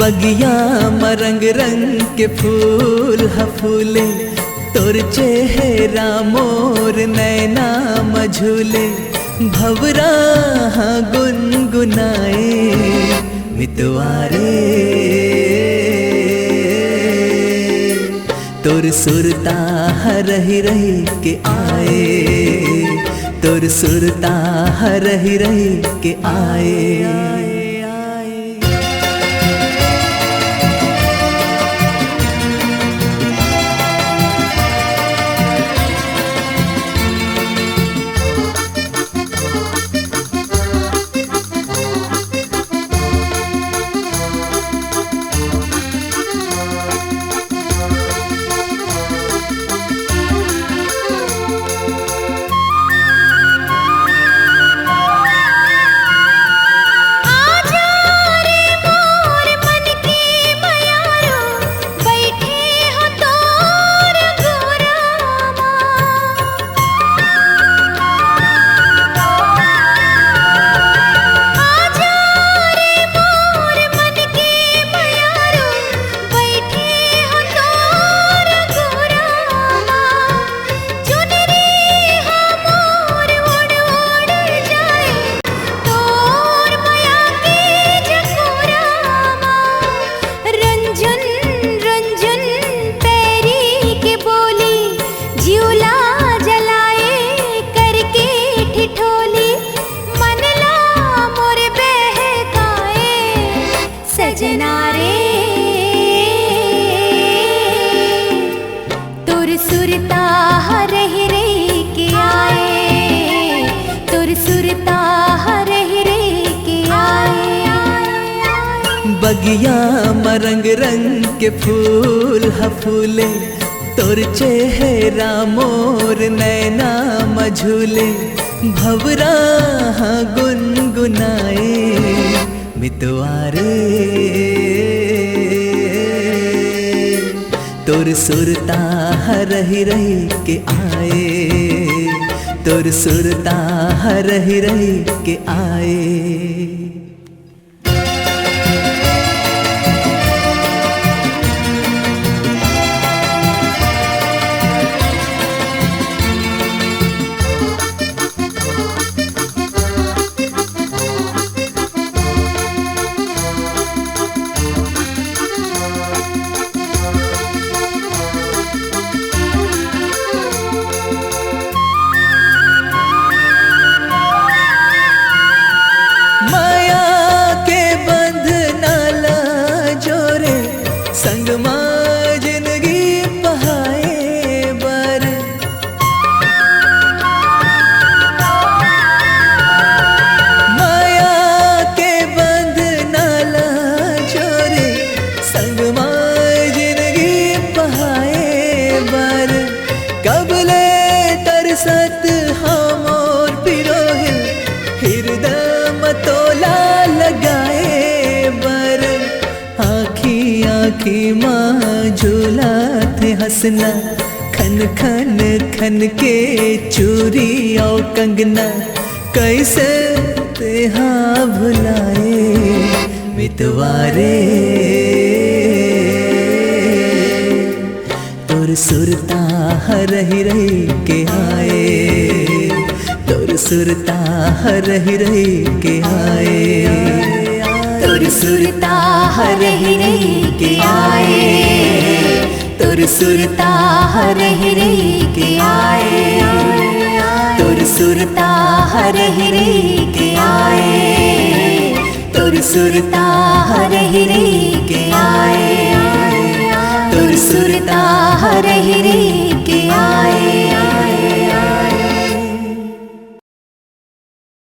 बगिया मरंग रंग के फूल हफूले, तोर चेहरा मोर नैना मझूले, भवरा गुनगुनाए मितवारे। तोर सुरता रही रही के आए, तोर सुरता रही रही के आए। सजना रे तुर सुरता रही रही के आए, तुर सुरता रही रही के आए। बगिया मरंग रंग के फूल हफूले, तोर चेहरा मोर नैना मझूले, भवरा गुनगुनाए मितवारे। तोर सुरता रही रही के आए, तोर सुरता रही रही के आए। संग माँ जिंदगी बहाए बर, माया के बंध नाला छोरे, संग माँ जिंदगी बहाए बर। कबले तरसत हम और पिरोहे, हृदय मतोला लगाए बर। आखी माँ झूला थे हंसना, खन खन खन के चूरी और कंगना, कैसे तेहा भुलाए मितवारे। तोर सुरता रही रही के आए, तोर सुरता रही रही के आए। तोर सुरता रही रही के आए, तोर सुरता रही रही के आए। तोर सुरता रही रही के आए, तोर सुरता रही रही के आए। तोर सुरता रही रही